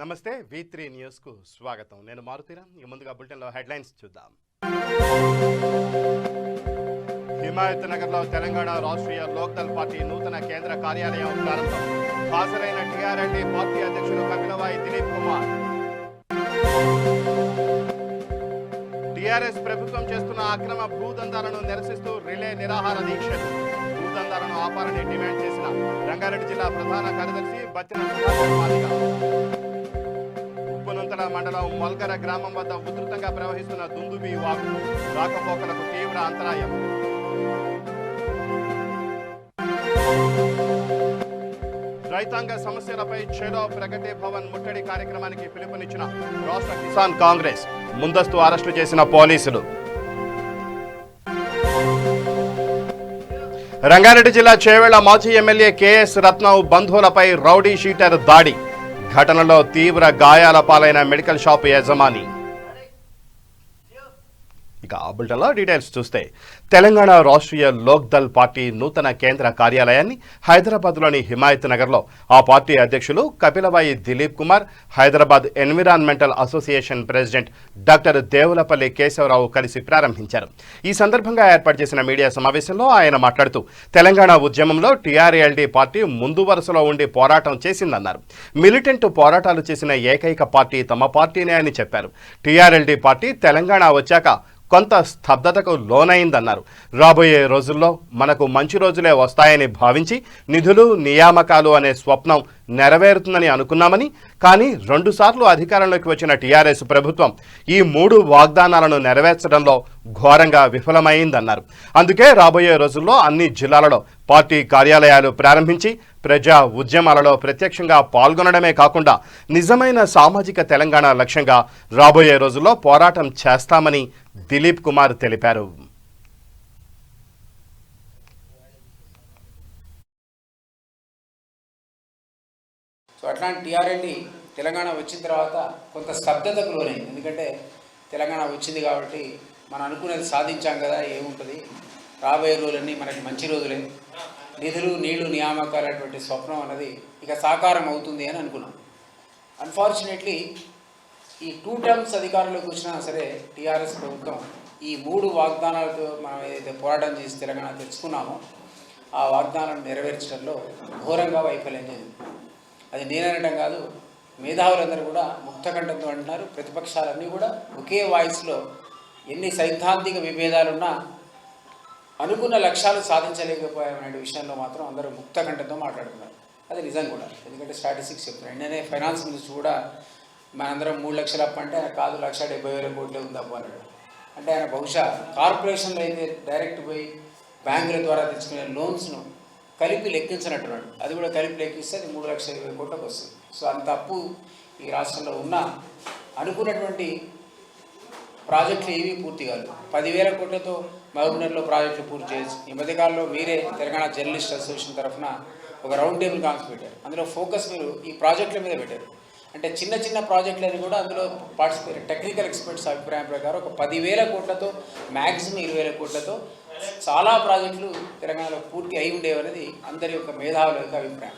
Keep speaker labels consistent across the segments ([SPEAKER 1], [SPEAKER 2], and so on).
[SPEAKER 1] నమస్తే V3 news కు స్వాగతం. నేను మారుతీరా. ముందుగా బులెటిన్ లో హెడ్లైన్స్ చూద్దాం. హిమాయత్ నగర్ లో తెలంగాణ రాష్ట్రీయ లోక్దల్ పార్టీ నూతన కేంద్ర కార్యాలయం ప్రారంభం. హాజరైన టీఆర్ఎల్డీ పార్టీ అధ్యక్షులు కపిలవాయి దిలీప్ కుమార్. టీఆర్ఎస్ ప్రభుత్వం చేస్తున్న అక్రమ భూదందాలను నిరసిస్తూ రిలే నిరాహార దీక్షలు. భూదందాలను ఆపాలని డిమాండ్ చేసిన రంగారెడ్డి జిల్లా ప్రధాన కార్యదర్శి బత్తిన సుధాకర్ మాదిగ. ఉప్పునుంతల మండలం మొల్గర గ్రామం వద్ద ఉధృతంగా ప్రవహిస్తున్న దుందుబి వాగు రాకపోకలకు తీవ్ర అంతరాయం. రైతాంగ సమస్యలపై ఛేడో ప్రగతి భవన్ ముట్టడి కార్యక్రమానికి పిలుపునిచ్చిన రాష్ట్ర కిసాన్ కాంగ్రెస్. ముందస్తు అరెస్టు చేసిన పోలీసులు. రంగారెడ్డి జిల్లా చేవెళ్ల మాజీ ఎమ్మెల్యే కేఎస్ రత్నం బంధువులపై రౌడీ షీటర్ దాడి. ఘటనలో తీవ్ర గాయాల పాలైన మెడికల్ షాప్ యజమాని. ఇక ఆ బులెటిన్లో డీటెయిల్స్ చూస్తే తెలంగాణ రాష్ట్రీయ లోక్దల్ పార్టీ నూతన కేంద్ర కార్యాలయాన్ని హైదరాబాద్లోని హిమాయత్ నగర్లో ఆ పార్టీ అధ్యక్షులు Kapilavai Dilip Kumar, Hyderabad environmental association president doctor Devulapalli Keshavarao కలిసి ప్రారంభించారు. ఈ సందర్భంగా ఏర్పాటు చేసిన మీడియా సమావేశంలో ఆయన మాట్లాడుతూ తెలంగాణ ఉద్యమంలో టీఆర్ఎల్డీ పార్టీ ముందు వరుసలో ఉండి పోరాటం చేసిందన్నారు. మిలిటెంట్ పోరాటాలు చేసిన ఏకైక పార్టీ తమ పార్టీనే అని చెప్పారు. టీఆర్ఎల్డీ పార్టీ తెలంగాణ వచ్చాక కొంత స్తబ్దతకు లోనైందన్నారు. రాబోయే రోజుల్లో మనకు మంచి రోజులే వస్తాయని భావించి నిధులు నియామకాలు అనే స్వప్నం నెరవేరుతుందని అనుకున్నామని, కానీ 2 సార్లు అధికారంలోకి వచ్చిన టీఆర్ఎస్ ప్రభుత్వం ఈ 3 వాగ్దానాలను నెరవేర్చడంలో ఘోరంగా విఫలమైందన్నారు. అందుకే రాబోయే రోజుల్లో అన్ని జిల్లాలలో పార్టీ కార్యాలయాలు ప్రారంభించి ప్రజా ఉద్యమాలలో ప్రత్యక్షంగా పాల్గొనడమే కాకుండా నిజమైన సామాజిక తెలంగాణ లక్ష్యంగా రాబోయే రోజుల్లో పోరాటం చేస్తామని దిలీప్ కుమార్ తెలిపారు.
[SPEAKER 2] సో అట్లాంటి టీఆర్ఎల్డీ తెలంగాణ వచ్చిన తర్వాత కొంత స్తబ్దతకు లోనైంది. ఎందుకంటే తెలంగాణ వచ్చింది కాబట్టి మనం అనుకునేది సాధించాం కదా, ఏముంటుంది, రాబోయే రోజులన్నీ మనకి మంచి రోజులే, నిధులు నీళ్లు నియామకాలు అటువంటి స్వప్నం అన్నది ఇక సాకారం అవుతుంది అని అనుకున్నాం. అన్ఫార్చునేట్లీ ఈ 2 టర్మ్స్ అధికారంలోకి వచ్చినా సరే టీఆర్ఎస్ ప్రభుత్వం ఈ 3 వాగ్దానాలతో మనం ఏదైతే పోరాటం చేసి తెలంగాణ తెచ్చుకున్నామో ఆ వాగ్దానాలను నెరవేర్చడంలో ఘోరంగా వైఫల్యం చెందింది. అది నేననడం కాదు, మేధావులందరూ కూడా ముక్తకంఠంతో అంటున్నారు. ప్రతిపక్షాలన్నీ కూడా ఒకే వాయిస్లో ఎన్ని సైద్ధాంతిక విభేదాలున్నా అనుకున్న లక్ష్యాలు సాధించలేకపోయామనే విషయంలో మాత్రం అందరూ ముక్తకంఠంతో మాట్లాడుతున్నారు. అది నిజం కూడా, ఎందుకంటే స్టాటిస్టిక్స్ చెప్తున్నారు. నిన్ననే ఫైనాన్స్ మినిస్టర్ కూడా మనందరం 3 లక్షలు అప్పు అంటే ఆయన కాదు 1,70,000 కోట్లే ఉంది అప్పు అన్నాడు. అంటే ఆయన బహుశా కార్పొరేషన్లో అయితే డైరెక్ట్ పోయి బ్యాంకుల ద్వారా తెచ్చుకునే లోన్స్ను కలిపి లెక్కించినట్టున్నాడు. అది కూడా కలిపి లెక్కిస్తే అది 3,20,000 కోట్లకు వస్తుంది. సో అంత అప్పు ఈ రాష్ట్రంలో ఉన్న అనుకున్నటువంటి ప్రాజెక్టులు ఏమీ పూర్తి కాదు. 10,000 కోట్లతో మహబూబ్నగర్లో ప్రాజెక్టులు పూర్తి చేయొచ్చు. ఈ మధ్యకాలంలో మీరే తెలంగాణ జర్నలిస్ట్ అసోసియేషన్ తరఫున ఒక రౌండ్ టేబుల్ కాన్ఫరెన్స్ పెట్టారు. అందులో ఫోకస్ మీరు ఈ ప్రాజెక్టుల మీద పెట్టారు. అంటే చిన్న చిన్న ప్రాజెక్టులని కూడా అందులో పార్టిసిపేట్ టెక్నికల్ ఎక్స్పర్ట్స్ అభిప్రాయం ప్రకారం ఒక 10,000 కోట్లతో మ్యాక్సిమం 20,000 కోట్లతో చాలా ప్రాజెక్టులు తెలంగాణలో పూర్తి అయి ఉండేవనేది అందరి యొక్క మేధావుల యొక్క అభిప్రాయం.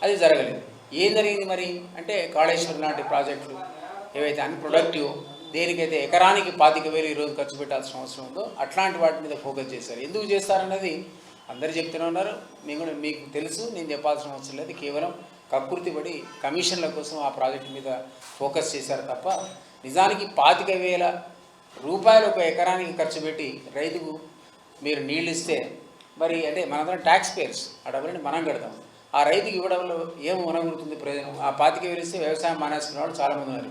[SPEAKER 2] అది జరగలేదు. ఏం జరిగింది మరి అంటే కాళేశ్వరం లాంటి ప్రాజెక్టులు ఏవైతే అన్ప్రొడక్టివ్, దేనికైతే ఎకరానికి 25,000 ఈరోజు ఖర్చు పెట్టాల్సిన అవసరం ఉందో అట్లాంటి వాటి మీద ఫోకస్ చేశారు. ఎందుకు చేస్తారన్నది అందరు చెప్తూనే ఉన్నారు. మీకు తెలుసు, నేను చెప్పాల్సిన అవసరం లేదు. కేవలం కక్కుర్తిపడి కమిషన్ల కోసం ఆ ప్రాజెక్టు మీద ఫోకస్ చేశారు తప్ప నిజానికి 25,000 రూపాయలు ఒక ఎకరానికి ఖర్చు పెట్టి రైతుకు మీరు నీళ్ళు ఇస్తే మరి అంటే మనందరం ట్యాక్స్ పేయర్స్, ఆ డబ్బులని మనం కడతాం. ఆ రైతుకి ఇవ్వడంలో ఏం ఉనగురుతుంది ప్రయోజనం? ఆ 25,000 ఇస్తే వ్యవసాయం మానేసుకునే వాళ్ళు చాలామంది ఉన్నారు.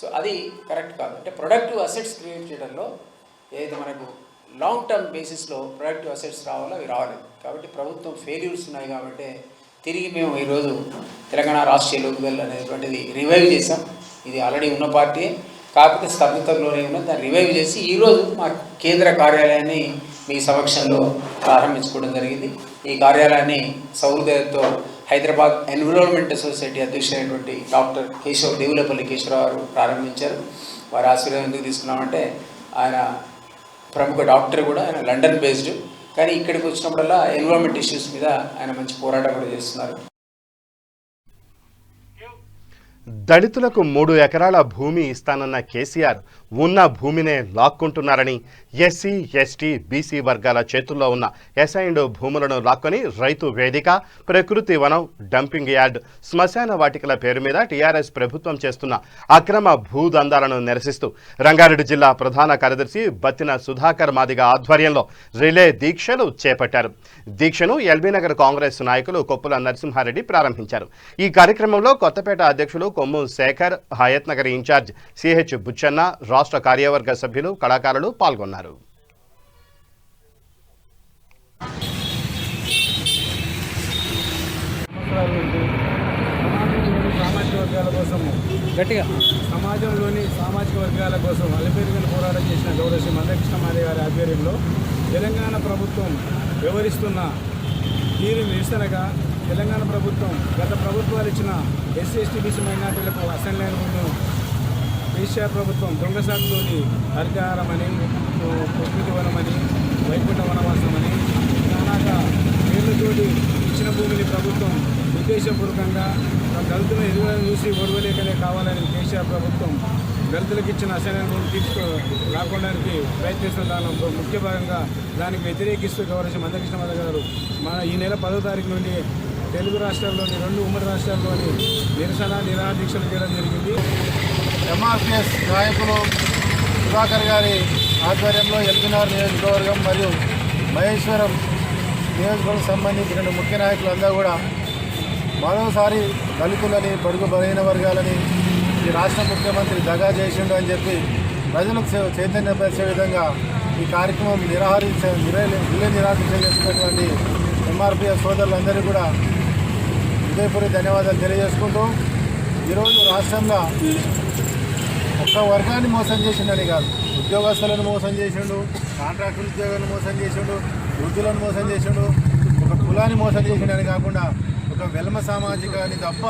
[SPEAKER 2] సో అది కరెక్ట్ కాదు. అంటే ప్రొడక్టివ్ అసెట్స్ క్రియేట్ చేయడంలో ఏదైతే మనకు లాంగ్ టర్మ్ బేసిస్లో ప్రొడక్టివ్ అసెట్స్ రావాలో అవి రావలేదు. కాబట్టి ప్రభుత్వం ఫెయిల్యూర్స్ ఉన్నాయి. కాబట్టి తిరిగి మేము ఈరోజు తెలంగాణ రాష్ట్రీయ లోక్దల్ అనేటువంటిది రివైవ్ చేసాం. ఇది ఆల్రెడీ ఉన్న పార్టీ, కాకపోతే స్తబ్దతలోనే ఉన్నది. దాన్ని రివైవ్ చేసి ఈరోజు మా కేంద్ర కార్యాలయాన్ని మీ సమక్షంలో ప్రారంభించుకోవడం జరిగింది. ఈ కార్యాలయాన్ని సౌహృదయతో హైదరాబాద్ ఎన్విరాన్మెంట్ సొసైటీ అధ్యక్షుడైనటువంటి డాక్టర్ దేవులపల్లి కేశవరావు గారు ప్రారంభించారు. వారి ఆశీర్వాదం ఎందుకు తీసుకున్నామంటే ఆయన ప్రముఖ డాక్టర్ కూడా, ఆయన లండన్ బేస్డ్, కానీ ఇక్కడికి వచ్చినప్పుడల్లా ఎన్విరాన్మెంట్ ఇష్యూస్ మీద ఆయన మంచి పోరాటం కూడా చేస్తున్నారు.
[SPEAKER 1] దళితులకు 3 ఎకరాల భూమి ఇస్తానన్న కేసీఆర్ ఉన్న భూమినే లాక్కుంటున్నారని, ఎస్సీ, ఎస్టీ, బీసీ వర్గాల చేతుల్లో ఉన్న అసైన్డ్ భూములను లాక్కొని రైతు వేదిక, ప్రకృతి వనం, డంపింగ్ యార్డ్, శ్మశాన వాటికల పేరు మీద టీఆర్ఎస్ ప్రభుత్వం చేస్తున్న అక్రమ భూదందాలను నిరసిస్తూ రంగారెడ్డి జిల్లా ప్రధాన కార్యదర్శి బత్తిన సుధాకర్ మాదిగ ఆధ్వర్యంలో రిలే దీక్షలు చేపట్టారు. దీక్షను ఎల్బీనగర్ కాంగ్రెస్ నాయకులు కొప్పుల నరసింహారెడ్డి ప్రారంభించారు. ఈ కార్యక్రమంలో కొత్తపేట అధ్యక్షులు కొమ్ము శేఖర్, హయత్ నగర్ ఇన్ఛార్జ్ సిహెచ్ బుచ్చన్న, రాష్ట్ర కార్యవర్గ సభ్యులు, కళాకారులు పాల్గొన్నారు.
[SPEAKER 3] సమాజంలోని సామాజిక వర్గాల కోసం అలపెరిగిన పోరాటం చేసిన గౌరవ శ్రీ మందకృష్ణ మాదిగ గారి ఆధ్వర్యంలో తెలంగాణ ప్రభుత్వం వ్యవహరిస్తున్న తీరు నిరసనగా తెలంగాణ ప్రభుత్వం గత ప్రభుత్వాలు ఇచ్చిన ఎస్సీ, ఎస్టీ, బీసీ మైనార్టీలకు అసెంబ్లీ ముందు కేసీఆర్ ప్రభుత్వం దొంగసాటుతోటి హరితహారమని, ప్రకృతి వనమని, వైకుంఠ వనవాసమని నానాగా పేర్లతోటి ఇచ్చిన భూమిని ప్రభుత్వం ఉద్దేశపూర్వకంగా దళితులను ఎదుగుదలను చూసి ఓర్వలేకనే కావాలని కేసీఆర్ ప్రభుత్వం దళితులకు ఇచ్చిన అసైన్మెంట్ భూమి రావడానికి ప్రయత్నిస్తున్న దానిలో ముఖ్య భాగంగా దానికి వ్యతిరేకిస్తూ గౌరవ మందకృష్ణ మాదిగ గారు ఈ నెల 10వ తారీఖు నుండి తెలుగు రాష్ట్రాల్లోని 2 ఉమ్మడి రాష్ట్రాల్లోని నిరసన నిరాహార దీక్షలు చేయడం జరిగింది.
[SPEAKER 4] ఎంఆర్పిఎస్ నాయకులు సుధాకర్ గారి ఆధ్వర్యంలో ఎల్బీనగర్ నియోజకవర్గం మరియు మహేశ్వరం నియోజకవర్గం సంబంధించిన ముఖ్య నాయకులందరూ కూడా మరోసారి దళితులని, బడుగు బలహీన వర్గాలని ఈ రాష్ట్ర ముఖ్యమంత్రి దగా చేసిండు అని చెప్పి ప్రజలకు చైతన్యపరిచే విధంగా ఈ కార్యక్రమం నిరాదీక్ష చేస్తున్నటువంటి ఎంఆర్పిఎస్ సోదరులందరికీ కూడా హృదయపూర్వక ధన్యవాదాలు తెలియజేసుకుంటూ, ఈరోజు రాష్ట్రంలో ఒక్క వర్గాన్ని మోసం చేసిండని కాదు, ఉద్యోగస్తులను మోసం చేసిండు, కాంట్రాక్టర్ ఉద్యోగాలను మోసం చేసిండు, వృద్ధులను మోసం చేసిండు, ఒక కులాన్ని మోసం చేసిండని కాకుండా ఒక వెల్మ సామాజికాన్ని తప్ప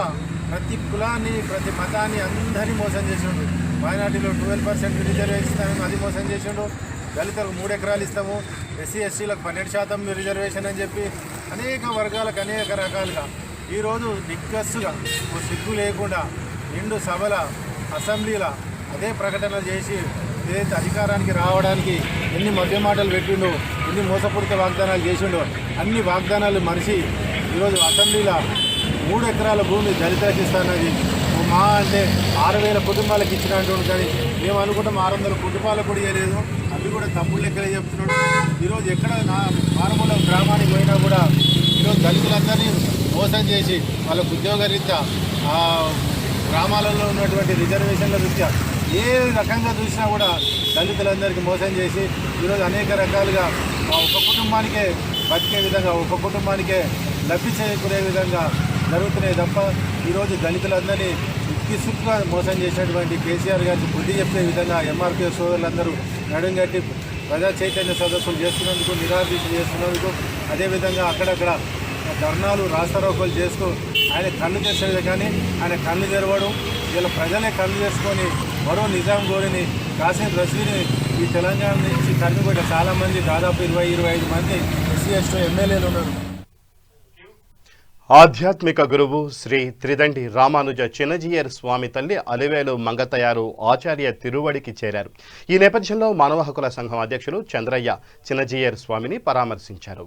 [SPEAKER 4] ప్రతి కులాన్ని, ప్రతి మతాన్ని అందరినీ మోసం చేసిండు. మైనార్టీలో 12% రిజర్వేషన్ ఇస్తామని అది మోసం చేసిండు. దళితులకు 3 ఎకరాలు ఇస్తాము, ఎస్సీ, ఎస్టీలకు 12% రిజర్వేషన్ అని చెప్పి అనేక వర్గాలకు అనేక రకాలుగా ఈరోజు దిగ్గస్సుగా సిగ్గు లేకుండా నిండు సభల, అసెంబ్లీల అదే ప్రకటనలు చేసి ఏదైతే అధికారానికి రావడానికి ఎన్ని మధ్య మాటలు పెట్టిండో, ఎన్ని మోసపూరిత వాగ్దానాలు చేసిండో అన్ని వాగ్దానాలు మరిచి ఈరోజు అసెంబ్లీలో 3 ఎకరాల భూమి దళితులకు ఇస్తానది మా అంటే 6,000 కుటుంబాలకు ఇచ్చినట్టు, కానీ మేము అనుకుంటాం 600 కుటుంబాలకు కూడా ఇవ్వలేదు, అవి కూడా తప్పుడు లెక్కలే చెప్తున్నాడు. ఈరోజు ఎక్కడ మారుమూల గ్రామానికి పోయినా కూడా ఈరోజు దళితులందరినీ మోసం చేసి వాళ్ళకు ఉద్యోగరీత్యా గ్రామాలలో ఉన్నటువంటి రిజర్వేషన్ల రీత్యా ఏ రకంగా చూసినా కూడా దళితులందరికీ మోసం చేసి ఈరోజు అనేక రకాలుగా ఒక కుటుంబానికే బతికే విధంగా, ఒక కుటుంబానికే లబ్ధి చేకూరే విధంగా జరుగుతున్నాయి తప్ప ఈరోజు దళితులందరినీ ఇసుక్కుగా మోసం చేసినటువంటి కేసీఆర్ గారికి బుద్ధి చెప్పే విధంగా ఎంఆర్పిఎస్ సోదరులందరూ నడుంగట్టి ప్రజా చైతన్య సదస్సులు చేస్తున్నందుకు, నిరాదీక్ష చేస్తున్నందుకు, అదేవిధంగా అక్కడక్కడ ధర్నాలు, రాస్తారోకోలు చేస్తూ ఆయన కళ్ళు తెచ్చేది, కానీ ఆయన కళ్ళు తెరవడం, వీళ్ళ ప్రజలే కళ్ళు చేసుకొని మరో నిజాం గోరిని, కాసిం రషీద్ని ఈ తెలంగాణ నుంచి తరిమికొట్ట చాలామంది, దాదాపు 20-25 మంది ఎస్సీ, ఎస్టీ ఎమ్మెల్యేలు ఉన్నారు.
[SPEAKER 1] ఆధ్యాత్మిక గురువు శ్రీ త్రిదండి రామానుజ చిన్నజీయర్ స్వామి తల్లి అలివేలు మంగతయారు ఆచార్య తిరువడికి చేరారు. ఈ నేపథ్యంలో మానవ హక్కుల సంఘం అధ్యక్షులు చంద్రయ్య చిన్నజీయర్ స్వామిని పరామర్శించారు.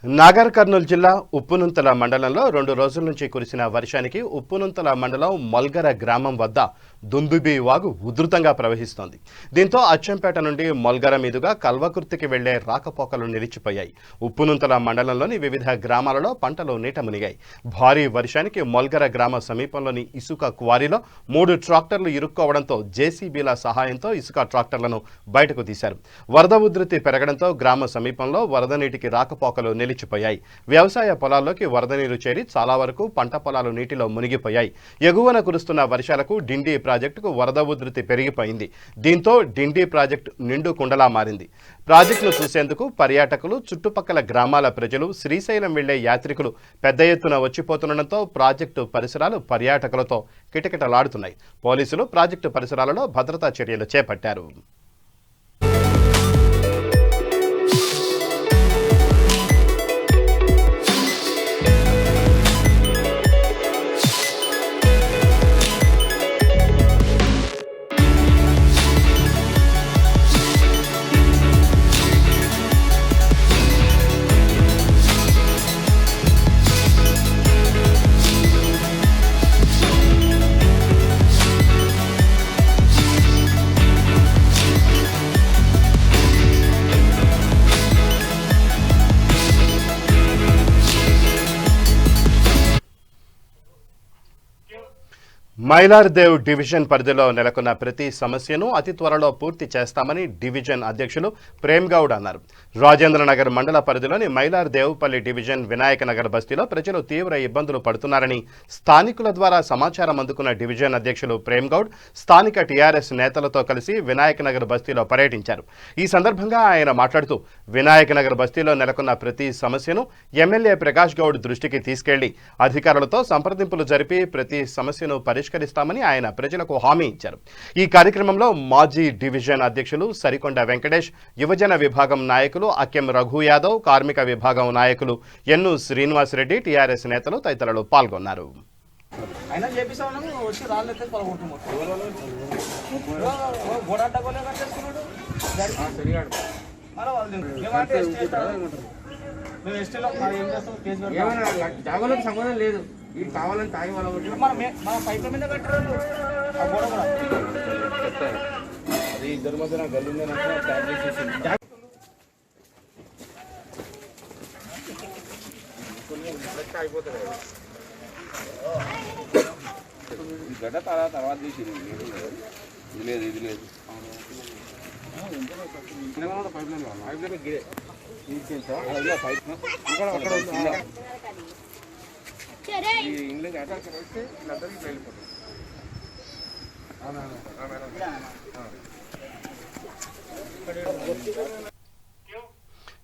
[SPEAKER 1] నాగర్ కర్నూలు జిల్లా ఉప్పునుంతల మండలంలో 2 రోజుల నుంచి కురిసిన వర్షానికి ఉప్పునుంతల మండలం మొల్గర గ్రామం వద్ద దుందుబి వాగు ఉధృతంగా ప్రవహిస్తోంది. దీంతో అచ్చంపేట నుండి మొల్గర మీదుగా కల్వకుర్తికి వెళ్లే రాకపోకలు నిలిచిపోయాయి. ఉప్పునుంతల మండలంలోని వివిధ గ్రామాలలో పంటలు నీట మునిగాయి. భారీ వర్షానికి మొల్గర గ్రామ సమీపంలోని ఇసుక క్వారీలో 3 ట్రాక్టర్లు ఇరుక్కోవడంతో జేసీబీల సహాయంతో ఇసుక ట్రాక్టర్లను బయటకు తీశారు. వరద ఉధృతి పెరగడంతో గ్రామ సమీపంలో వరద నీటికి రాకపోకలు నిలిచిపోయాయి. వ్యవసాయ పొలాల్లోకి వరద నీరు చేరి చాలా వరకు పంట పొలాలు నీటిలో మునిగిపోయాయి. ఎగువన కురుస్తున్న వర్షాలకు డిండి ప్రాజెక్టుకు వరద ఉధృతి పెరిగిపోయింది. దీంతో డిండి ప్రాజెక్టు నిండు కుండలా మారింది. ప్రాజెక్టును చూసేందుకు పర్యాటకులు, చుట్టుపక్కల గ్రామాల ప్రజలు, శ్రీశైలం వెళ్లే యాత్రికులు పెద్ద ఎత్తున వచ్చిపోతుండటంతో ప్రాజెక్టు పరిసరాలు పర్యాటకులతో కిటకిటలాడుతున్నాయి. పోలీసులు ప్రాజెక్టు పరిసరాలలో భద్రతా చర్యలు చేపట్టారు. మైలార్దేవ్ డివిజన్ పరిధిలో నెలకొన్న ప్రతి సమస్యను అతి త్వరలో పూర్తి చేస్తామని డివిజన్ అధ్యక్షులు ప్రేమ్ గౌడ్ అన్నారు. రాజేంద్రనగర్ మండల పరిధిలోని మైలార్దేవ్పల్లి డివిజన్ వినాయక నగర్ బస్తీలో ప్రజలు తీవ్ర ఇబ్బందులు పడుతున్నారని స్థానికుల ద్వారా సమాచారం అందుకున్న డివిజన్ అధ్యక్షులు ప్రేమ్ గౌడ్ స్థానిక టీఆర్ఎస్ నేతలతో కలిసి వినాయక నగర్ బస్తీలో పర్యటించారు. ఈ సందర్భంగా ఆయన మాట్లాడుతూ వినాయక నగర్ బస్తీలో నెలకొన్న ప్రతి సమస్యను ఎమ్మెల్యే ప్రకాష్ గౌడ్ దృష్టికి తీసుకెళ్లి అధికారులతో సంప్రదింపులు జరిపి ప్రతి సమస్యను పరిష్కరిస్తామని ఆయన ప్రజలకు హామీ ఇచ్చారు. ఈ కార్యక్రమంలో మాజీ డివిజన్ అధ్యక్షులు సరికొండ వెంకటేష్, యువజన విభాగం నాయకులు అక్కెం రఘు యాదవ్, కార్మిక విభాగం నాయకులు ఎన్ను శ్రీనివాసరెడ్డి, టీఆర్ఎస్ నేతలు తదితరులు పాల్గొన్నారు.
[SPEAKER 5] జాగోలకు సంబంధం లేదు. వీళ్ళు కావాలని తాగి వాళ్ళ మన పైపుల మీద కట్టారు. అది ఇద్దరి మధ్య గల్లి అయిపోతుంది. గడ్డ తర్వాత తీసింది. ఇది లేదు, ఇది లేదు. పైప్ లైన్ కావాలి. పైప్ లైన్ గిరే పైప్ అక్కడ ఈ ఇంగ్లీష్ అటాక్ అయితే వీళ్ళందరికీ వెళ్ళిపోతుంది.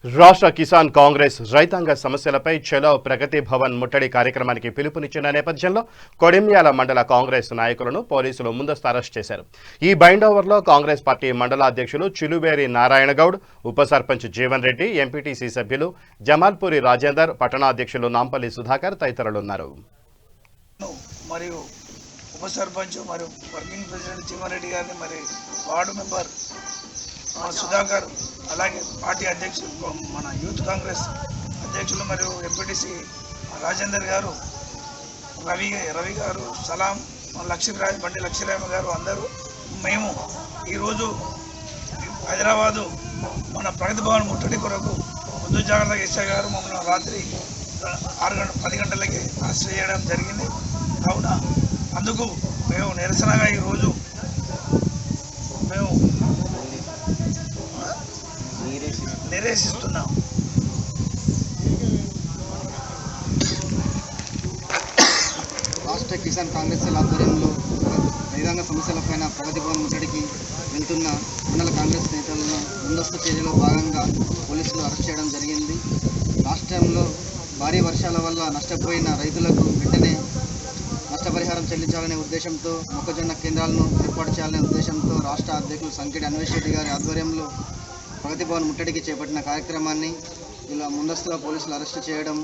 [SPEAKER 1] రాష్ట్ర కిసాన్ కాంగ్రెస్ రైతాంగ సమస్యలపై చలో ప్రగతి భవన్ ముట్టడి కార్యక్రమానికి పిలుపునిచ్చిన నేపథ్యంలో కొడిమ్యాల మండల కాంగ్రెస్ నాయకులను పోలీసులు ముందస్తు అరెస్ట్ చేశారు. ఈ బైండోవర్లో కాంగ్రెస్ పార్టీ మండల అధ్యక్షులు చిలుబేరి నారాయణ గౌడ్, ఉప సర్పంచ్ జీవన్ రెడ్డి, ఎంపీటీసీ సభ్యులు జమాల్పూరి రాజేందర్, పట్టణాధ్యక్షులు నాంపల్లి సుధాకర్ తదితరులున్నారు.
[SPEAKER 6] మరియు ఉప సర్పంచ్ మరియు వర్కింగ్ ప్రెసిడెంట్ జీవన్ రెడ్డి గారిని, మరి వార్డు మెంబర్ సుధాకర్, అలాగే పార్టీ అధ్యక్షులు మన యూత్ కాంగ్రెస్ అధ్యక్షులు మరియు ఎంపీటీసీ రాజేందర్ గారు, రవి గారు, సలాం, లక్ష్మీరాజ్, బండి లక్ష్మీరామ గారు, అందరూ మేము ఈరోజు హైదరాబాదు మన ప్రగతి భవన్ ముట్టడి కొరకు ముందు జాగ్రత్తగా ఎస్ఐ గారు మమ్మల్ని రాత్రి 10 గంటలకి అరెస్ట్ చేయడం జరిగింది. కావున అందుకు మేము నిరసనగా ఈరోజు మేము నిరసిస్తున్నాం.
[SPEAKER 7] రాష్ట్ర కిసాన్ కాంగ్రెస్ ఆధ్వర్యంలో రైతాంగ సమస్యలపైన ప్రగతి భవన్ ముట్టడికి వెళ్తున్న మండల కాంగ్రెస్ నేతలను ముందస్తు చర్యలో భాగంగా పోలీసులు అరెస్ట్ చేయడం జరిగింది. రాష్ట్రంలో భారీ వర్షాల వల్ల నష్టపోయిన రైతులకు వెంటనే నష్టపరిహారం చెల్లించాలనే ఉద్దేశంతో మొక్కజొన్న కేంద్రాలను ఏర్పాటు చేయాలనే ఉద్దేశంతో రాష్ట్ర అధ్యక్షులు సంకెటి అన్వేష్ రెడ్డి గారి ఆధ్వర్యంలో ప్రగతి భవన్ ముట్టడికి చేపట్టిన కార్యక్రమాన్ని ఇలా ముందస్తుగా పోలీసులు అరెస్టు చేయడం,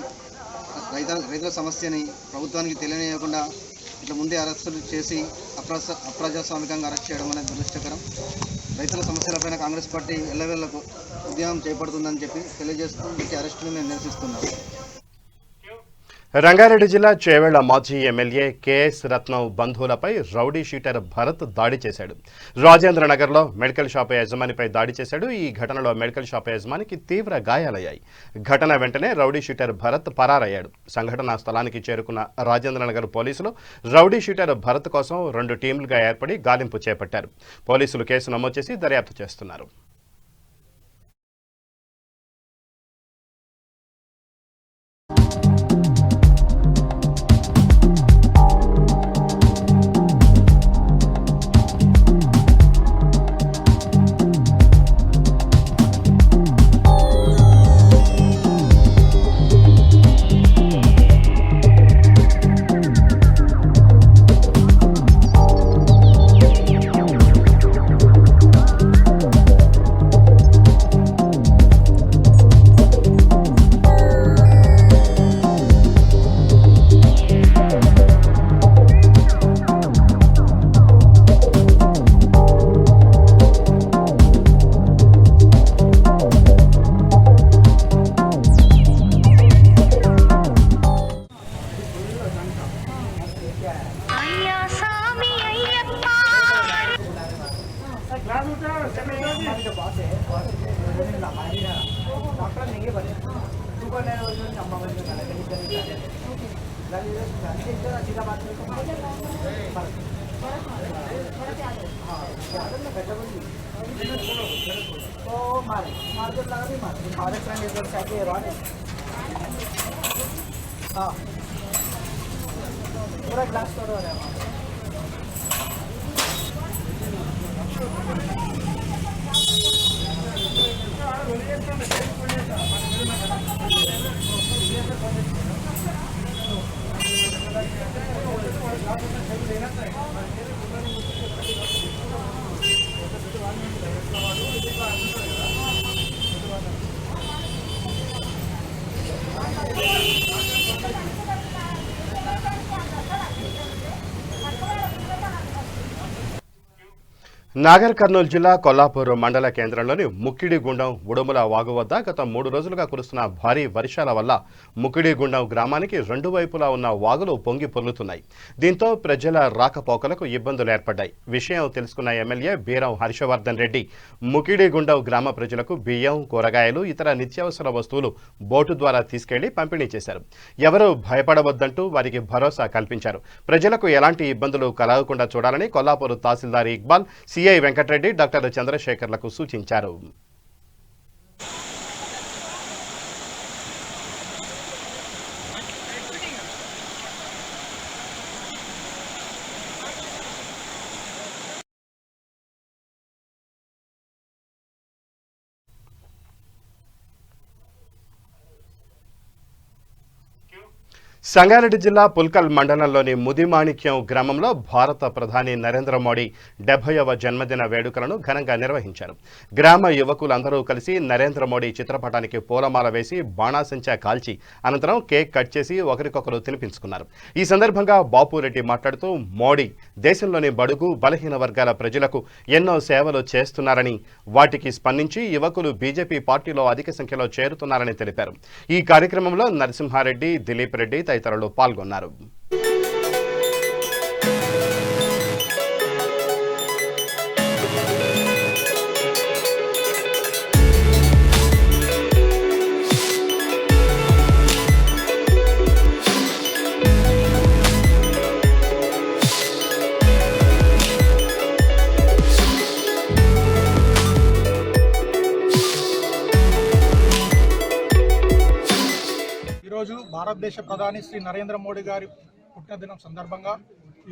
[SPEAKER 7] రైతుల సమస్యని ప్రభుత్వానికి తెలియనియకుండా ఇట్లా ముందే అరెస్టులు చేసి అప్రజాస్వామికంగా అరెస్ట్ చేయడం అనేది దురదృష్టకరం. రైతుల సమస్యలపైన కాంగ్రెస్ పార్టీ ఎల్లవేళ ఉద్యమం చేపడుతుందని చెప్పి తెలియజేస్తూ వీటి అరెస్టును మేము నిరసిస్తున్నాం.
[SPEAKER 1] రంగారెడ్డి జిల్లా చేవెళ్ల మాజీ ఎమ్మెల్యే కేఎస్ రత్నం బంధువులపై రౌడీ షీటర్ భరత్ దాడి చేశాడు. రాజేంద్రనగర్లో మెడికల్ షాప్ యజమానిపై దాడి చేశాడు. ఈ ఘటనలో మెడికల్ షాప్ యజమానికి తీవ్ర గాయాలయ్యాయి. ఘటన వెంటనే రౌడీ షీటర్ భరత్ పరారయ్యాడు. సంఘటనా స్థలానికి చేరుకున్న రాజేంద్రనగర్ పోలీసులు రౌడీ షీటర్ భరత్ కోసం 2 టీంలుగా ఏర్పడి గాలింపు చేపట్టారు. పోలీసులు కేసు నమోదు చేసి దర్యాప్తు చేస్తున్నారు.
[SPEAKER 8] पूरा ग्लास तोड़ रहा है
[SPEAKER 1] నాగర్ కర్నూలు జిల్లా కొల్లాపూర్ మండల కేంద్రంలోని ముక్కిడిగుండం ఉడుముల వాగు వద్ద గత 3 రోజులుగా కురుస్తున్న భారీ వర్షాల వల్ల ముక్కిడిగుండం గ్రామానికి 2 వైపులా ఉన్న వాగులు పొంగి పొర్లుతున్నాయి. దీంతో ప్రజల రాకపోకలకు ఇబ్బందులు ఏర్పడ్డాయి. విషయం తెలుసుకున్న ఎమ్మెల్యే బీరం హర్షవర్ధన్ రెడ్డి ముక్కిడిగుండం గ్రామ ప్రజలకు బియ్యం, కూరగాయలు, ఇతర నిత్యావసర వస్తువులు బోటు ద్వారా తీసుకెళ్లి పంపిణీ చేశారు. ఎవరూ భయపడవద్దంటూ వారికి భరోసా కల్పించారు. ప్రజలకు ఎలాంటి ఇబ్బందులు కలగకుండా చూడాలని కొల్లాపూర్ తహసీల్దార్ ఇక్బాల్, సిఐ వెంకటరెడ్డి, డాక్టర్ చంద్రశేఖర్లకు సూచించారు. సంగారెడ్డి జిల్లా పుల్కల్ మండలంలోని ముదిమాణిక్యం గ్రామంలో భారత ప్రధాని నరేంద్ర మోడీ 70వ జన్మదిన వేడుకలను ఘనంగా నిర్వహించారు. గ్రామ యువకులందరూ కలిసి నరేంద్ర మోడీ చిత్రపటానికి పూలమాల వేసి బాణాసంచా కాల్చి అనంతరం కేక్ కట్ చేసి ఒకరికొకరు తినిపించుకున్నారు. ఈ సందర్భంగా బాపురెడ్డి మాట్లాడుతూ మోడీ దేశంలోని బడుగు బలహీన వర్గాల ప్రజలకు ఎన్నో సేవలు చేస్తున్నారని, వాటికి స్పందించి యువకులు బీజేపీ పార్టీలో అధిక సంఖ్యలో చేరుతున్నారని తెలిపారు. ఈ కార్యక్రమంలో నరసింహారెడ్డి, దిలీప్ రెడ్డి తదితరులు పాల్గొన్నారు.
[SPEAKER 9] ఈరోజు భారతదేశ ప్రధాని శ్రీ నరేంద్ర మోడీ గారి పుట్టినదినం సందర్భంగా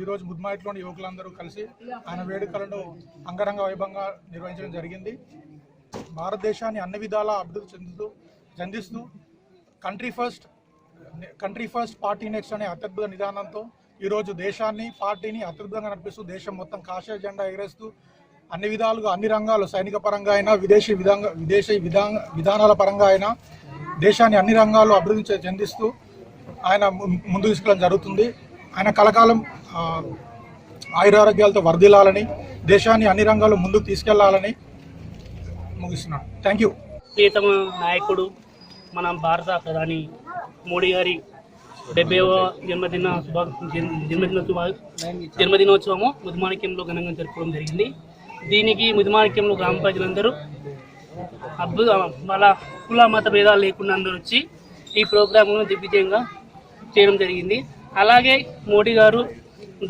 [SPEAKER 9] ఈరోజు ముద్మాయిట్లోని యువకులందరూ కలిసి ఆయన వేడుకలను అంగరంగ వైభవంగా నిర్వహించడం జరిగింది. భారతదేశాన్ని అన్ని విధాలా అభివృద్ధి చెందిస్తూ కంట్రీ ఫస్ట్ పార్టీ నెక్స్ట్ అనే అత్యద్భుత నిదానంతో ఈరోజు దేశాన్ని, పార్టీని అత్యద్భుతంగా నడిపిస్తూ దేశం మొత్తం కాషాయ జెండా ఎగరేస్తూ అన్ని విధాలుగా, అన్ని రంగాలు, సైనిక పరంగా అయినా, విదేశీ విధానాల పరంగా అయినా దేశాన్ని అన్ని రంగాల్లో అభివృద్ధి చెందిస్తూ ఆయన ముందు తీసుకెళ్ళడం జరుగుతుంది. ఆయన కలకాలం ఆయురారోగ్యాలతో వర్ధిల్లాలని, దేశాన్ని అన్ని రంగాల్లో ముందుకు తీసుకెళ్లాలని ముగిస్తున్నాను. Thank you.
[SPEAKER 10] ప్రియతమ నాయకుడు మన భారత ప్రధాని మోడీ గారి 70వ జన్మదినోత్సవము ముదిమాణిక్యంలో ఘనంగా జరుపుకోవడం జరిగింది. దీనికి ముదిమాణిక్యంలో గ్రామ ప్రజలందరూ వాళ్ళ కుల మత భేదాలు లేకుండా అందరూ వచ్చి ఈ ప్రోగ్రాంను దిగ్విజయంగా చేయడం జరిగింది. అలాగే మోడీ గారు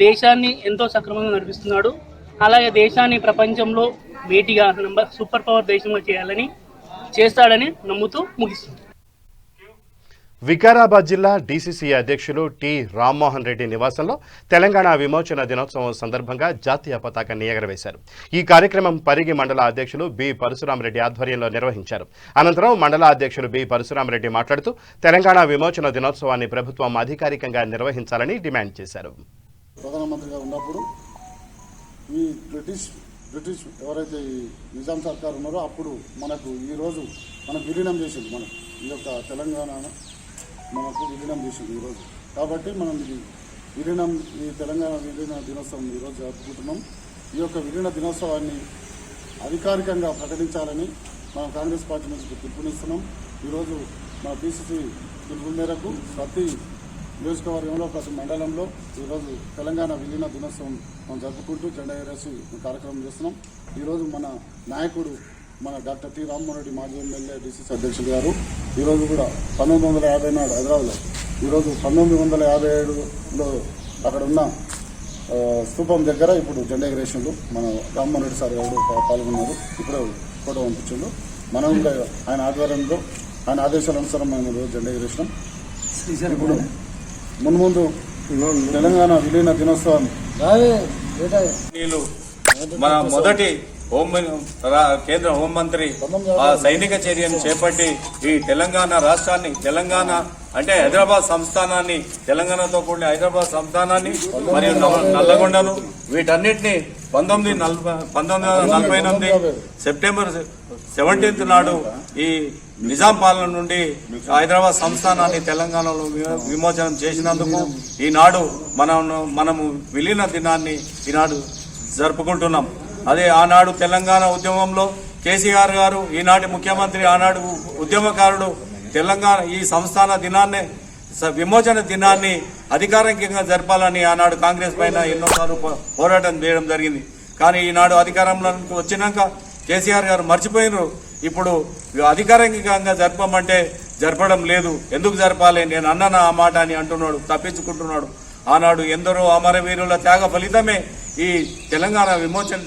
[SPEAKER 10] దేశాన్ని ఎంతో సక్రమంగా నడిపిస్తున్నాడు. అలాగే దేశాన్ని ప్రపంచంలో వేటిగా సూపర్ పవర్ దేశంగా చేయాలని చేస్తాడని నమ్ముతూ ముగిస్తుంది.
[SPEAKER 1] వికారాబాద్ జిల్లా డీసీసీ అధ్యక్షులు టి రామ్మోహన్ రెడ్డి నివాసంలో తెలంగాణ విమోచన దినోత్సవం సందర్భంగా జాతీయ పతాకాన్ని ఎగరవేశారు. ఈ కార్యక్రమం పరిగి మండల అధ్యక్షులు బి పరశురామరెడ్డి ఆధ్వర్యంలో నిర్వహించారు. అనంతరం మండల అధ్యక్షులు బి పరశురామరెడ్డి మాట్లాడుతూ తెలంగాణ విమోచన దినోత్సవాన్ని ప్రభుత్వం అధికారికంగా నిర్వహించాలని డిమాండ్ చేశారు.
[SPEAKER 11] ప్రధానమంత్రిగా ఉన్నప్పుడు ఈ బ్రిటిష్ ఎవరైతే ఈ నిజాం సర్కార్ ఉన్నారో అప్పుడు మనకు ఈరోజు మనం విలీనం చేసింది. మనం ఈ యొక్క తెలంగాణ మనకు విలీనం చేసింది ఈరోజు. కాబట్టి మనం ఈ తెలంగాణ విలీన దినోత్సవం ఈరోజు జరుపుకుంటున్నాం. ఈ యొక్క విలీన దినోత్సవాన్ని అధికారికంగా ప్రకటించాలని మనం కాంగ్రెస్ పార్టీ నుంచి పిలుపునిస్తున్నాం. ఈరోజు మన పిసిసి పిలుపు మేరకు ప్రతి నియోజకవర్గంలో, ప్రతి మండలంలో ఈరోజు తెలంగాణ విలీన దినోత్సవం మనం జరుపుకుంటూ జెండా ఎగరేసి కార్యక్రమం చేస్తున్నాం. ఈరోజు మన నాయకుడు మన డాక్టర్ టి రామ్మోహన్ రెడ్డి మాజీ ఎమ్మెల్యే డిసిసి అధ్యక్షులు గారు ఈరోజు కూడా 1950 నాడు హైదరాబాద్లో, ఈరోజు 1957లో అక్కడ ఉన్న స్థూపం దగ్గర ఇప్పుడు జెండా ఎగరేషన్లు మన రామ్మోహన్ రెడ్డి సార్ గారు పాల్గొన్నారు. ఇప్పుడు ఫోటో పంపించారు. మనం కూడా ఆయన ఆధ్వర్యంలో ఆయన ఆదేశాల అనుసారం మనం రోజు జెండా ఎగరేసినాం. ఇప్పుడు మున్ముందు తెలంగాణ విలీన దినోత్సవం
[SPEAKER 12] మన మొదటి కేంద్ర హోంమంత్రి ఆ సైనిక చర్యను చేపట్టి ఈ తెలంగాణ రాష్ట్రాన్ని, తెలంగాణ అంటే హైదరాబాద్ సంస్థానాన్ని, తెలంగాణతో కూడిన హైదరాబాద్ సంస్థానాన్ని మరియు నల్లగొండను వీటన్నిటిని 1948 సెప్టెంబర్ 17 నాడు ఈ నిజాం పాలన నుండి హైదరాబాద్ సంస్థానాన్ని తెలంగాణలో విమోచనం చేసినందుకు ఈనాడు మనము విలీన దినాన్ని ఈనాడు జరుపుకుంటున్నాం. అదే ఆనాడు తెలంగాణ ఉద్యమంలో కేసీఆర్ గారు, ఈనాటి ముఖ్యమంత్రి, ఆనాడు ఉద్యమకారుడు తెలంగాణ ఈ సంస్థాన దినాన్ని, విమోచన దినాన్ని అధికారికంగా జరపాలని ఆనాడు కాంగ్రెస్ పైన ఎన్నోసార్లు పోరాటం చేయడం జరిగింది. కానీ ఈనాడు అధికారంలోకి వచ్చినాక కేసీఆర్ గారు మర్చిపోయినారు. ఇప్పుడు అధికారికంగా జరపమంటే జరపడం లేదు. ఎందుకు జరపాలి, నేను అన్న ఆ మాట అని అంటున్నాడు, తప్పించుకుంటున్నాడు. ఆనాడు ఎందరో అమరవీరుల త్యాగ ఫలితమే ఈ తెలంగాణ విమోచన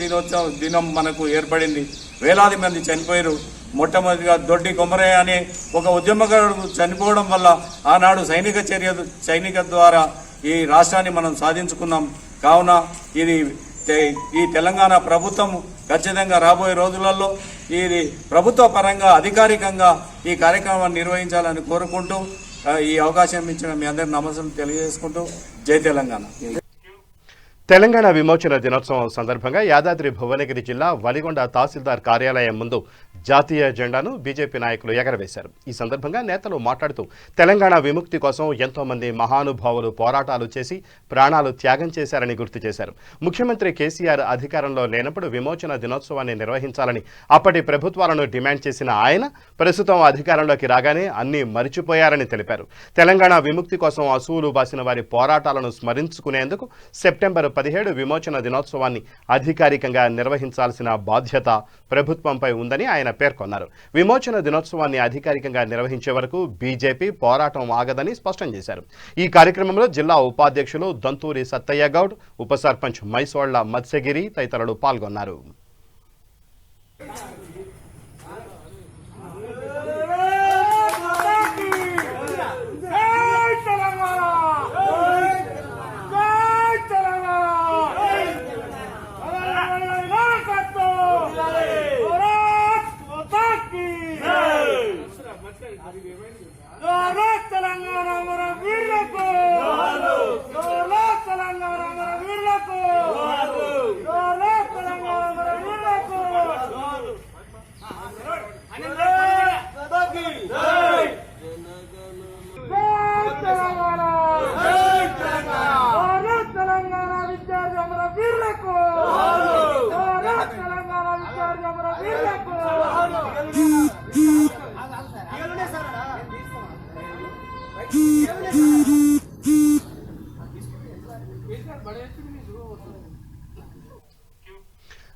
[SPEAKER 12] దినం మనకు ఏర్పడింది. వేలాది మంది చనిపోయారు. మొట్టమొదటిగా దొడ్డి కొమరయ్య అనే ఒక ఉద్యమకారుడు చనిపోవడం వల్ల ఆనాడు సైనిక ద్వారా ఈ రాష్ట్రాన్ని మనం సాధించుకున్నాం. కావున ఈ తెలంగాణ ప్రభుత్వం ఖచ్చితంగా రాబోయే రోజులలో ఇది ప్రభుత్వ పరంగా అధికారికంగా ఈ కార్యక్రమాన్ని నిర్వహించాలని కోరుకుంటూ ఈ అవకాశం ఇచ్చిన మీ అందరి నమస్కారం తెలియజేసుకుంటూ జై తెలంగాణ.
[SPEAKER 1] తెలంగాణ విమోచన దినోత్సవం సందర్భంగా యాదాద్రి భువనగిరి జిల్లా వలిగొండ తహసీల్దార్ కార్యాలయం ముందు జాతీయ జెండాను బీజేపీ నాయకులు ఎగరవేశారు. ఈ సందర్భంగా నేతలు మాట్లాడుతూ తెలంగాణ విముక్తి కోసం ఎంతో మంది మహానుభావులు పోరాటాలు చేసి ప్రాణాలు త్యాగం చేశారని గుర్తు చేశారు. ముఖ్యమంత్రి కేసీఆర్ అధికారంలో లేనప్పుడు విమోచన దినోత్సవాన్ని నిర్వహించాలని అప్పటి ప్రభుత్వాలను డిమాండ్ చేసిన ఆయన ప్రస్తుతం అధికారంలోకి రాగానే అన్నీ మరిచిపోయారని తెలిపారు. తెలంగాణ విముక్తి కోసం అసూలు బాసిన వారి పోరాటాలను స్మరించుకునేందుకు సెప్టెంబర్ 17 విమోచన దినోత్సవాన్ని అధికారికంగా నిర్వహించాల్సిన బాధ్యత ప్రభుత్వంపై ఉందని ఆయన పేర్కొన్నారు. విమోచన దినోత్సవాన్ని అధికారికంగా నిర్వహించే వరకు బీజేపీ పోరాటం ఆగదని స్పష్టం చేశారు. ఈ కార్యక్రమంలో జిల్లా ఉపాధ్యక్షులు దంతూరి సత్తయ్య గౌడ్, ఉప సర్పంచ్ మైసోళ్ల మత్స్యగిరి తదితరులు పాల్గొన్నారు.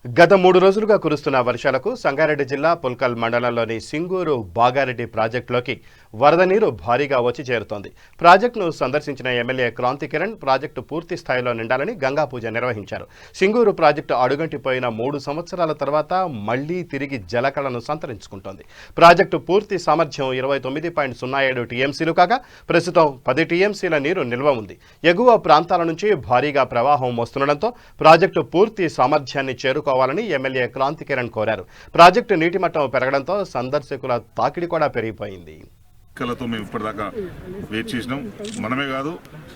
[SPEAKER 1] గత 3 రోజులుగా కురుస్తున్న వర్షాలకు సంగారెడ్డి జిల్లా పుల్కల్ మండలంలోని సింగూరు బాగారెడ్డి ప్రాజెక్టులోకి వరద నీరు భారీగా వచ్చి చేరుతోంది. ప్రాజెక్టును సందర్శించిన ఎమ్మెల్యే క్రాంతి కిరణ్ ప్రాజెక్టు పూర్తి స్థాయిలో నిండాలని గంగా పూజ నిర్వహించారు. సింగూరు ప్రాజెక్టు అడుగంటిపోయిన 3 సంవత్సరాల తర్వాత మళ్లీ తిరిగి జలకళను సంతరించుకుంటోంది. ప్రాజెక్టు పూర్తి సామర్థ్యం 29.07 టీఎంసీలు కాగా ప్రస్తుతం 10 టీఎంసీల నీరు నిల్వ ఉంది. ఎగువ ప్రాంతాల నుంచి భారీగా ప్రవాహం వస్తుండటంతో ప్రాజెక్టు పూర్తి సామర్థ్యాన్ని చేరుకోవాలని ఎమ్మెల్యే క్రాంతి కిరణ్ కోరారు. ప్రాజెక్టు నీటి మట్టం పెరగడంతో సందర్శకుల తాకిడి కూడా పెరిగిపోయింది.
[SPEAKER 13] కలతో మేము ఇప్పటిదాకా వెయిట్ చేసినాం. మనమే కాదు,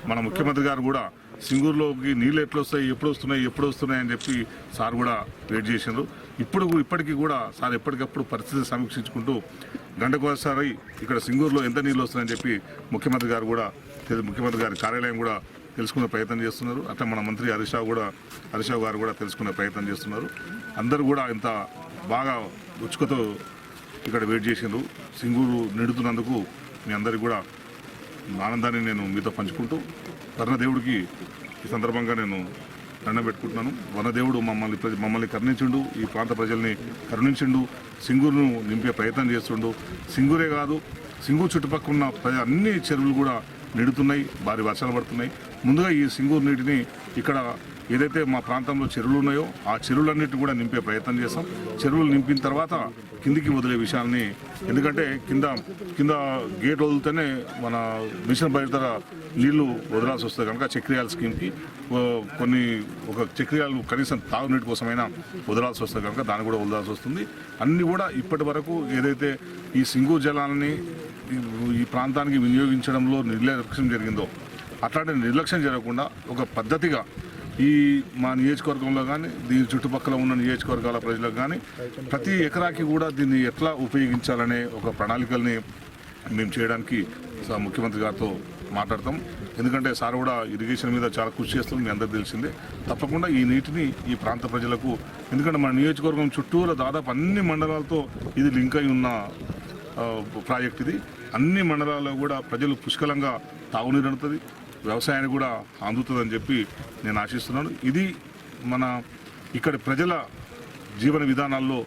[SPEAKER 13] మన ముఖ్యమంత్రి గారు కూడా సింగూరులోకి నీళ్ళు ఎప్పుడు వస్తున్నాయి అని చెప్పి సార్ కూడా వెయిట్ చేసినారు. ఇప్పటికీ కూడా సార్ ఎప్పటికప్పుడు పరిస్థితి సమీక్షించుకుంటూ గంటకోసారి ఇక్కడ సింగూరులో ఎంత నీళ్ళు వస్తున్నాయని చెప్పి ముఖ్యమంత్రి గారి కార్యాలయం కూడా తెలుసుకునే ప్రయత్నం చేస్తున్నారు. అట్లా మన మంత్రి హరీష్ రావు గారు కూడా తెలుసుకునే ప్రయత్నం చేస్తున్నారు. అందరూ కూడా ఇంత బాగా ఉచ్చుకతో ఇక్కడ వెయిట్ చేసిండ్రు. సింగూరు నిండుతున్నందుకు మీ అందరికీ కూడా ఆనందాన్ని నేను మీతో పంచుకుంటూ కరుణదేవుడికి ఈ సందర్భంగా నేను దండం పెట్టుకుంటున్నాను. వనదేవుడు మమ్మల్ని కరుణించిండు, ఈ ప్రాంత ప్రజల్ని కరుణించిండు, సింగూరును నింపే ప్రయత్నం చేస్తుండు. సింగూరే కాదు, సింగూరు చుట్టుపక్కల ఉన్న అన్ని చెరువులు కూడా నిండుతున్నాయి, భారీ వర్షాలు పడుతున్నాయి. ముందుగా ఈ సింగూరు నీటిని ఇక్కడ ఏదైతే మా ప్రాంతంలో చెరువులు ఉన్నాయో ఆ చెరువులన్నిటి కూడా నింపే ప్రయత్నం చేస్తాం. చెరువులు నింపిన తర్వాత కిందికి వదిలే విషయాన్ని, ఎందుకంటే కింద గేట్ వదిలితేనే మన మిషన్ బయట నీళ్లు వదలాల్సి వస్తుంది కనుక చక్రియాల స్కీమ్కి ఒక చక్రియాలు కనీసం తాగునీటి కోసమైనా వదలాల్సి వస్తుంది కనుక దాన్ని కూడా వదలాల్సి వస్తుంది. అన్నీ కూడా ఇప్పటి వరకు ఏదైతే ఈ సింగూరు జలాలని ఈ ప్రాంతానికి వినియోగించడంలో నిర్లక్ష్యం జరిగిందో అట్లాంటి నిర్లక్ష్యం జరగకుండా ఒక పద్ధతిగా ఈ మా నియోజకవర్గంలో కానీ దీని చుట్టుపక్కల ఉన్న నియోజకవర్గాల ప్రజలకు కానీ ప్రతి ఎకరాకి కూడా దీన్ని ఎట్లా ఉపయోగించాలనే ఒక ప్రణాళికల్ని మేము చేయడానికి ముఖ్యమంత్రి గారితో మాట్లాడతాం. ఎందుకంటే సార్ కూడా ఇరిగేషన్ మీద చాలా కృషి చేస్తుంది, మీ అందరికీ తెలిసిందే. తప్పకుండా ఈ నీటిని ఈ ప్రాంత ప్రజలకు, ఎందుకంటే మన నియోజకవర్గం చుట్టూరా దాదాపు అన్ని మండలాలతో ఇది లింక్ అయి ఉన్న ప్రాజెక్ట్ ఇది. అన్ని మండలాల్లో కూడా ప్రజలు పుష్కలంగా తాగునీరు అందుతుంది, వ్యవసాయానికి కూడా అందుతుందని చెప్పి నేను ఆశిస్తున్నాను. ఇది మన ఇక్కడ ప్రజల జీవన విధానాల్లో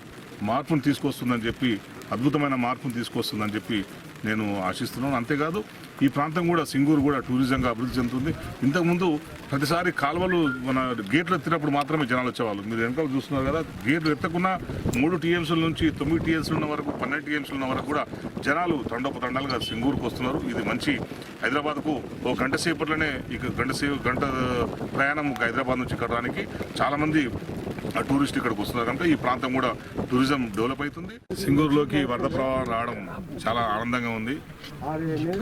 [SPEAKER 13] మార్పును తీసుకొస్తుందని చెప్పి, అద్భుతమైన మార్పును తీసుకొస్తుందని చెప్పి నేను ఆశిస్తున్నాను. అంతేకాదు ఈ ప్రాంతం కూడా సింగూరు కూడా టూరిజంగా అభివృద్ధి చెందుతుంది. ఇంతకుముందు ప్రతిసారి కాలువలు మన గేట్లు ఎత్తినప్పుడు మాత్రమే జనాలు వచ్చేవాళ్ళు. మీరు వెనకాల చూస్తున్నారు కదా, గేట్లు ఎత్తకున్న 3 టీఎంసీల నుంచి 9 టీఎంసీలు ఉన్న వరకు 12 టీఎంసీలు ఉన్న వరకు కూడా జనాలు తండోపతండాలుగా సింగూరుకు వస్తున్నారు. ఇది మంచి హైదరాబాద్కు ఒక గంట సేపట్లోనే గంట ప్రయాణం హైదరాబాద్ నుంచి కట్టడానికి చాలామంది టూరిస్ట్ ఇక్కడికి వస్తున్నారు కనుక ఈ ప్రాంతం కూడా టూరిజం డెవలప్ అవుతుంది. సింగూరులోకి వరద ప్రవాహం రావడం చాలా ఆనందంగా ఉంది.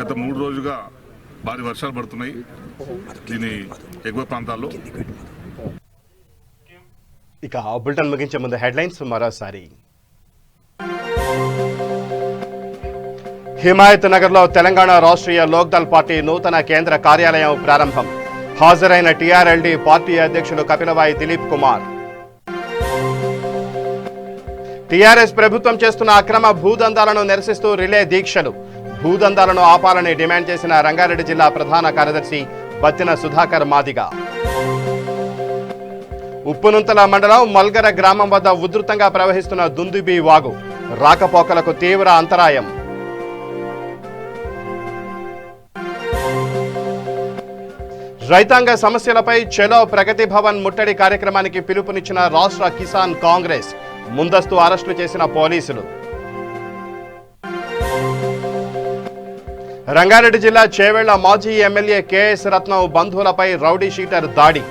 [SPEAKER 13] గత 3 రోజులుగా భారీ వర్షాలు పడుతున్నాయి దీని ఎగువ ప్రాంతాల్లో.
[SPEAKER 1] ఇక బులెటిన్ ముగించే ముందు హెడ్లైన్స్ మరోసారి. హిమాయత్ నగర్లో తెలంగాణ రాష్ట్రీయ లోక్దల్ పార్టీ నూతన కేంద్ర కార్యాలయం ప్రారంభం. హాజరైన టీఆర్ఎల్డీ పార్టీ అధ్యక్షులు కపిలవాయి దిలీప్ కుమార్. టీఆర్ఎస్ ప్రభుత్వం చేస్తున్న అక్రమ భూదందాలను నిరసిస్తూ రిలే దీక్షలు. భూదందాలను ఆపాలని డిమాండ్ చేసిన రంగారెడ్డి జిల్లా ప్రధాన కార్యదర్శి బత్తిన సుధాకర్ మాదిగ. ఉప్పునుంతల మండలం మల్గర గ్రామం వద్ద ఉధృతంగా ప్రవహిస్తున్న దుందుబి వాగు. రాకపోకలకు తీవ్ర అంతరాయం. రైతాంగ సమస్యలపై చలో ప్రగతి భవన్ ముట్టడి కార్యక్రమానికి పిలుపునిచ్చిన రాష్ట్ర కిసాన్ కాంగ్రెస్. ముందస్తు అరెస్టు చేసిన పోలీసులు. రంగారెడ్డి జిల్లా చేవెళ్ల మాజీ ఎమ్మెల్యే కేఎస్ రత్నం బంధువులపై రౌడీ షీటర్ దాడి.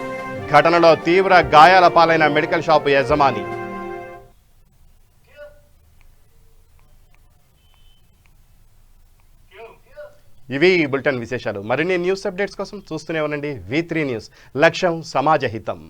[SPEAKER 1] ఘటనలో తీవ్ర గాయాల పాలైన మెడికల్ షాపు యజమాని. ఇవి బులెటిన్ విశేషాలు. మరిన్ని న్యూస్ అప్డేట్స్ కోసం చూస్తూనే ఉండండి V3 న్యూస్. లక్ష్యం సమాజ హితం.